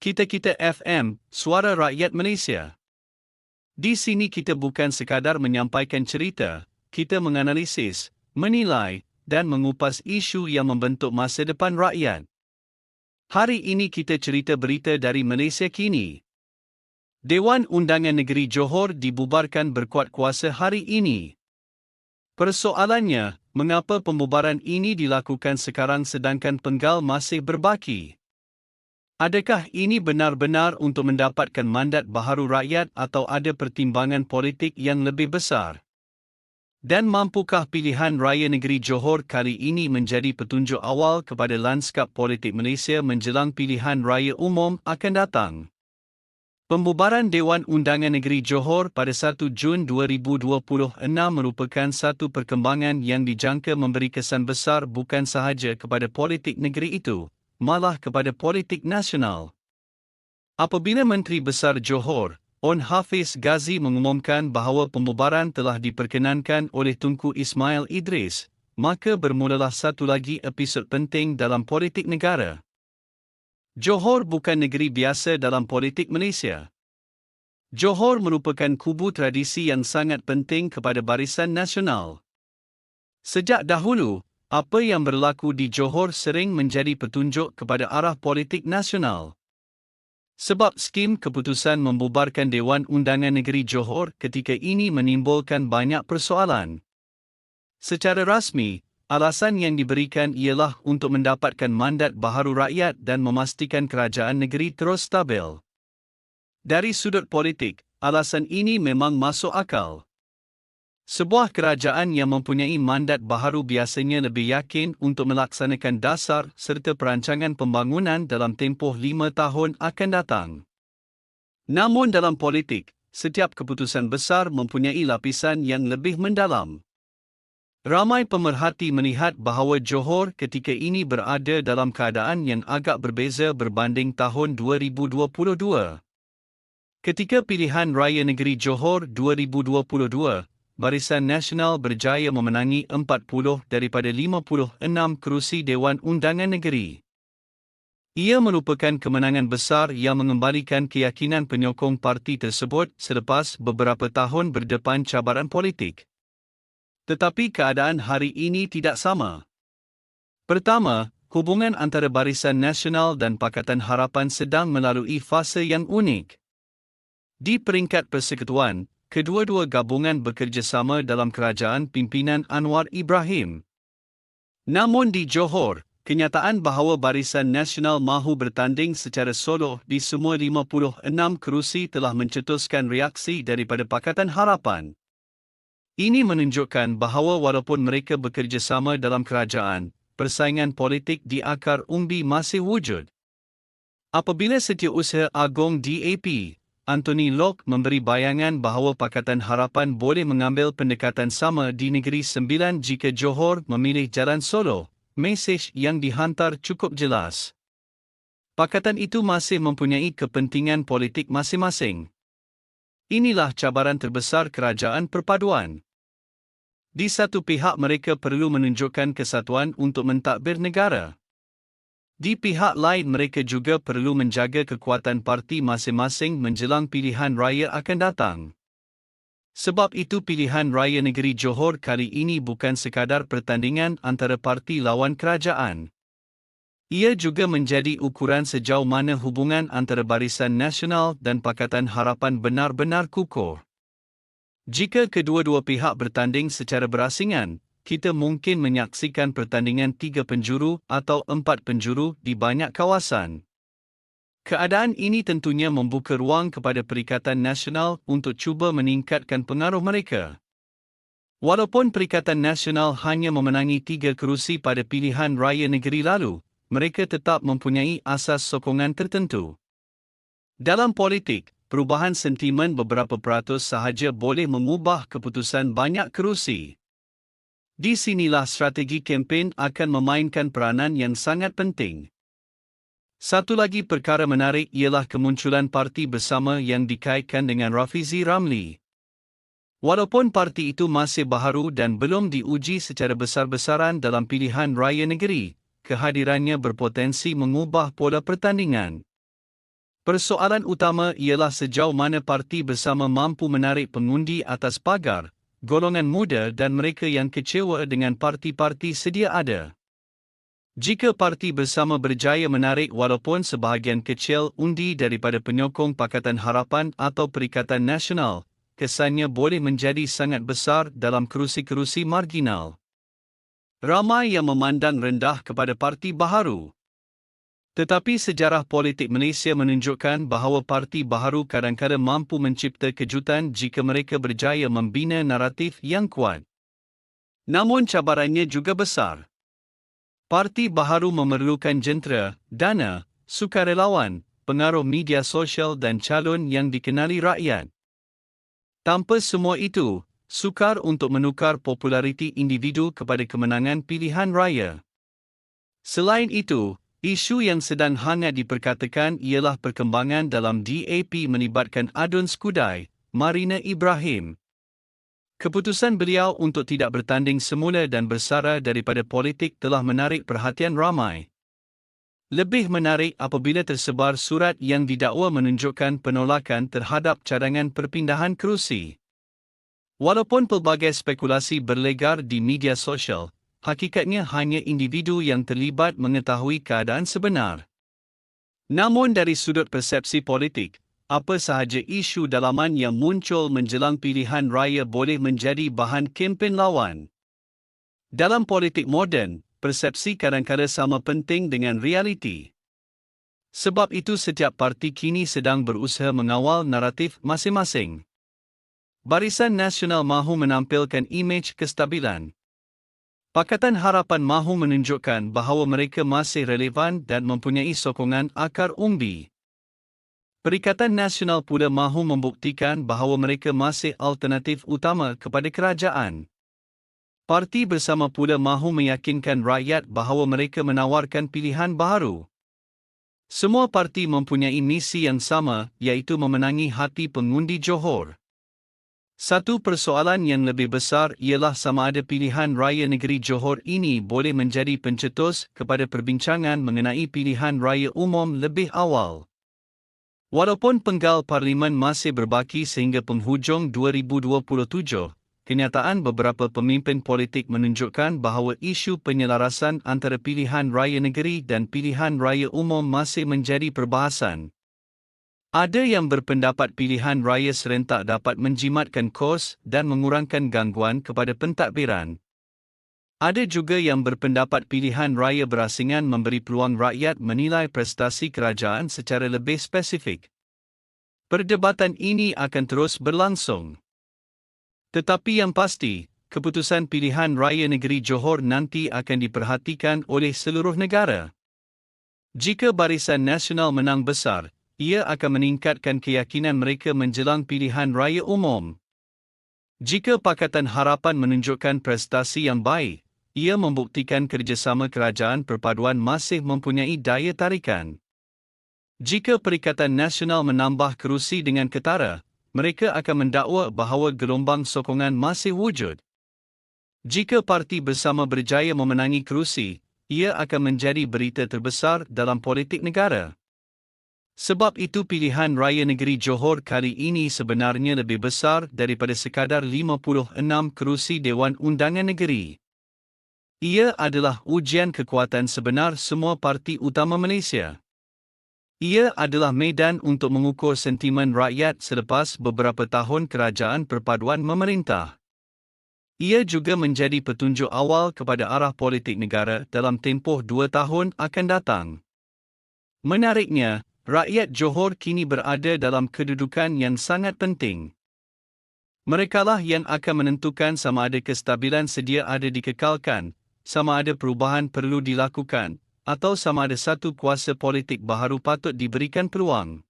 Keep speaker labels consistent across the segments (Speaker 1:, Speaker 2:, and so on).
Speaker 1: Kita-kita FM, Suara Rakyat Malaysia. Di sini kita bukan sekadar menyampaikan cerita, kita menganalisis, menilai, dan mengupas isu yang membentuk masa depan rakyat. Hari ini kita cerita berita dari Malaysia kini. Dewan Undangan Negeri Johor dibubarkan berkuat kuasa hari ini. Persoalannya, mengapa pembubaran ini dilakukan sekarang sedangkan penggal masih berbaki? Adakah ini benar-benar untuk mendapatkan mandat baharu rakyat atau ada pertimbangan politik yang lebih besar? Dan mampukah pilihan raya negeri Johor kali ini menjadi petunjuk awal kepada lanskap politik Malaysia menjelang pilihan raya umum akan datang? Pembubaran Dewan Undangan Negeri Johor pada 1 Jun 2026 merupakan satu perkembangan yang dijangka memberi kesan besar bukan sahaja kepada politik negeri itu, malah kepada politik nasional. Apabila Menteri Besar Johor, On Hafiz Ghazi mengumumkan bahawa pembubaran telah diperkenankan oleh Tunku Ismail Idris, maka bermulalah satu lagi episod penting dalam politik negara. Johor bukan negeri biasa dalam politik Malaysia. Johor merupakan kubu tradisi yang sangat penting kepada Barisan Nasional. Sejak dahulu, apa yang berlaku di Johor sering menjadi petunjuk kepada arah politik nasional. Sebab skim keputusan membubarkan Dewan Undangan Negeri Johor ketika ini menimbulkan banyak persoalan. Secara rasmi, alasan yang diberikan ialah untuk mendapatkan mandat baharu rakyat dan memastikan kerajaan negeri terus stabil. Dari sudut politik, alasan ini memang masuk akal. Sebuah kerajaan yang mempunyai mandat baharu biasanya lebih yakin untuk melaksanakan dasar serta perancangan pembangunan dalam tempoh 5 tahun akan datang. Namun dalam politik, setiap keputusan besar mempunyai lapisan yang lebih mendalam. Ramai pemerhati melihat bahawa Johor ketika ini berada dalam keadaan yang agak berbeza berbanding tahun 2022. Ketika pilihan raya negeri Johor 2022, Barisan Nasional berjaya memenangi 40 daripada 56 kerusi Dewan Undangan Negeri. Ia merupakan kemenangan besar yang mengembalikan keyakinan penyokong parti tersebut selepas beberapa tahun berdepan cabaran politik. Tetapi keadaan hari ini tidak sama. Pertama, hubungan antara Barisan Nasional dan Pakatan Harapan sedang melalui fasa yang unik. Di peringkat persekutuan, kedua-dua gabungan bekerjasama dalam kerajaan pimpinan Anwar Ibrahim. Namun di Johor, kenyataan bahawa Barisan Nasional mahu bertanding secara solo di semua 56 kerusi telah mencetuskan reaksi daripada Pakatan Harapan. Ini menunjukkan bahawa walaupun mereka bekerjasama dalam kerajaan, persaingan politik di akar umbi masih wujud. Apabila Setiausaha Agong DAP, Anthony Locke memberi bayangan bahawa Pakatan Harapan boleh mengambil pendekatan sama di Negeri Sembilan jika Johor memilih jalan solo, mesej yang dihantar cukup jelas. Pakatan itu masih mempunyai kepentingan politik masing-masing. Inilah cabaran terbesar kerajaan perpaduan. Di satu pihak mereka perlu menunjukkan kesatuan untuk mentadbir negara. Di pihak lain mereka juga perlu menjaga kekuatan parti masing-masing menjelang pilihan raya akan datang. Sebab itu pilihan raya negeri Johor kali ini bukan sekadar pertandingan antara parti lawan kerajaan. Ia juga menjadi ukuran sejauh mana hubungan antara Barisan Nasional dan Pakatan Harapan benar-benar kukuh. Jika kedua-dua pihak bertanding secara berasingan, kita mungkin menyaksikan pertandingan 3 penjuru atau 4 penjuru di banyak kawasan. Keadaan ini tentunya membuka ruang kepada Perikatan Nasional untuk cuba meningkatkan pengaruh mereka. Walaupun Perikatan Nasional hanya memenangi 3 kerusi pada pilihan raya negeri lalu, mereka tetap mempunyai asas sokongan tertentu. Dalam politik, perubahan sentimen beberapa peratus sahaja boleh mengubah keputusan banyak kerusi. Di sinilah strategi kempen akan memainkan peranan yang sangat penting. Satu lagi perkara menarik ialah kemunculan parti bersama yang dikaitkan dengan Rafizi Ramli. Walaupun parti itu masih baharu dan belum diuji secara besar-besaran dalam pilihan raya negeri, kehadirannya berpotensi mengubah pola pertandingan. Persoalan utama ialah sejauh mana parti bersama mampu menarik pengundi atas pagar, golongan muda dan mereka yang kecewa dengan parti-parti sedia ada. Jika parti bersama berjaya menarik walaupun sebahagian kecil undi daripada penyokong Pakatan Harapan atau Perikatan Nasional, kesannya boleh menjadi sangat besar dalam kerusi-kerusi marginal. Ramai yang memandang rendah kepada Parti Baharu. Tetapi sejarah politik Malaysia menunjukkan bahawa parti baharu kadang-kadang mampu mencipta kejutan jika mereka berjaya membina naratif yang kuat. Namun cabarannya juga besar. Parti baharu memerlukan jentera, dana, sukarelawan, pengaruh media sosial dan calon yang dikenali rakyat. Tanpa semua itu, sukar untuk menukar populariti individu kepada kemenangan pilihan raya. Selain itu, isu yang sedang hangat diperkatakan ialah perkembangan dalam DAP melibatkan Adun Skudai, Marina Ibrahim. Keputusan beliau untuk tidak bertanding semula dan bersara daripada politik telah menarik perhatian ramai. Lebih menarik apabila tersebar surat yang didakwa menunjukkan penolakan terhadap cadangan perpindahan kerusi. Walaupun pelbagai spekulasi berlegar di media sosial, hakikatnya hanya individu yang terlibat mengetahui keadaan sebenar. Namun dari sudut persepsi politik, apa sahaja isu dalaman yang muncul menjelang pilihan raya boleh menjadi bahan kempen lawan. Dalam politik moden, persepsi kadang-kadang sama penting dengan realiti. Sebab itu setiap parti kini sedang berusaha mengawal naratif masing-masing. Barisan Nasional mahu menampilkan imej kestabilan. Pakatan Harapan mahu menunjukkan bahawa mereka masih relevan dan mempunyai sokongan akar umbi. Perikatan Nasional pula mahu membuktikan bahawa mereka masih alternatif utama kepada kerajaan. Parti Bersama pula mahu meyakinkan rakyat bahawa mereka menawarkan pilihan baharu. Semua parti mempunyai misi yang sama, iaitu memenangi hati pengundi Johor. Satu persoalan yang lebih besar ialah sama ada pilihan raya negeri Johor ini boleh menjadi pencetus kepada perbincangan mengenai pilihan raya umum lebih awal. Walaupun penggal parlimen masih berbaki sehingga penghujung 2027, kenyataan beberapa pemimpin politik menunjukkan bahawa isu penyelarasan antara pilihan raya negeri dan pilihan raya umum masih menjadi perbahasan. Ada yang berpendapat pilihan raya serentak dapat menjimatkan kos dan mengurangkan gangguan kepada pentadbiran. Ada juga yang berpendapat pilihan raya berasingan memberi peluang rakyat menilai prestasi kerajaan secara lebih spesifik. Perdebatan ini akan terus berlangsung. Tetapi yang pasti, keputusan pilihan raya negeri Johor nanti akan diperhatikan oleh seluruh negara. Jika Barisan Nasional menang besar, ia akan meningkatkan keyakinan mereka menjelang pilihan raya umum. Jika Pakatan Harapan menunjukkan prestasi yang baik, ia membuktikan kerjasama kerajaan perpaduan masih mempunyai daya tarikan. Jika Perikatan Nasional menambah kerusi dengan ketara, mereka akan mendakwa bahawa gelombang sokongan masih wujud. Jika Parti Bersama berjaya memenangi kerusi, ia akan menjadi berita terbesar dalam politik negara. Sebab itu pilihan raya negeri Johor kali ini sebenarnya lebih besar daripada sekadar 56 kerusi Dewan Undangan Negeri. Ia adalah ujian kekuatan sebenar semua parti utama Malaysia. Ia adalah medan untuk mengukur sentimen rakyat selepas beberapa tahun kerajaan perpaduan memerintah. Ia juga menjadi petunjuk awal kepada arah politik negara dalam tempoh 2 tahun akan datang. Menariknya, rakyat Johor kini berada dalam kedudukan yang sangat penting. Merekalah yang akan menentukan sama ada kestabilan sedia ada dikekalkan, sama ada perubahan perlu dilakukan, atau sama ada satu kuasa politik baharu patut diberikan peluang.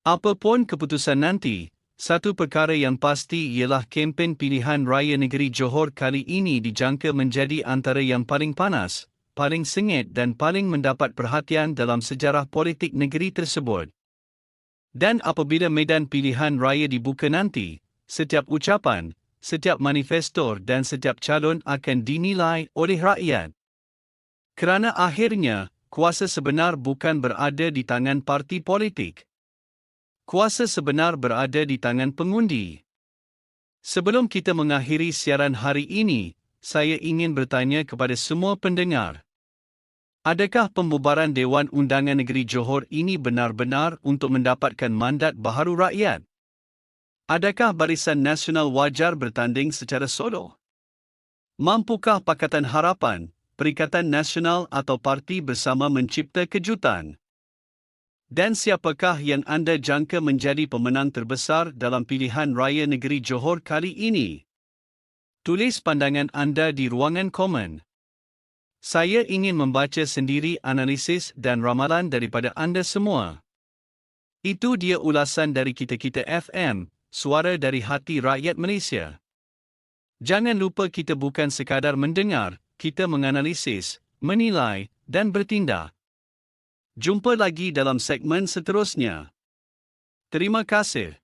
Speaker 1: Apapun keputusan nanti, satu perkara yang pasti ialah kempen pilihan raya negeri Johor kali ini dijangka menjadi antara yang paling panas, paling sengit dan paling mendapat perhatian dalam sejarah politik negeri tersebut. Dan apabila medan pilihan raya dibuka nanti, setiap ucapan, setiap manifesto dan setiap calon akan dinilai oleh rakyat. Kerana akhirnya, kuasa sebenar bukan berada di tangan parti politik. Kuasa sebenar berada di tangan pengundi. Sebelum kita mengakhiri siaran hari ini, saya ingin bertanya kepada semua pendengar. Adakah pembubaran Dewan Undangan Negeri Johor ini benar-benar untuk mendapatkan mandat baharu rakyat? Adakah Barisan Nasional wajar bertanding secara solo? Mampukah Pakatan Harapan, Perikatan Nasional atau parti bersama mencipta kejutan? Dan siapakah yang anda jangka menjadi pemenang terbesar dalam pilihan raya negeri Johor kali ini? Tulis pandangan anda di ruangan komen. Saya ingin membaca sendiri analisis dan ramalan daripada anda semua. Itu dia ulasan dari Kita-Kita FM, suara dari hati rakyat Malaysia. Jangan lupa kita bukan sekadar mendengar, kita menganalisis, menilai dan bertindak. Jumpa lagi dalam segmen seterusnya. Terima kasih.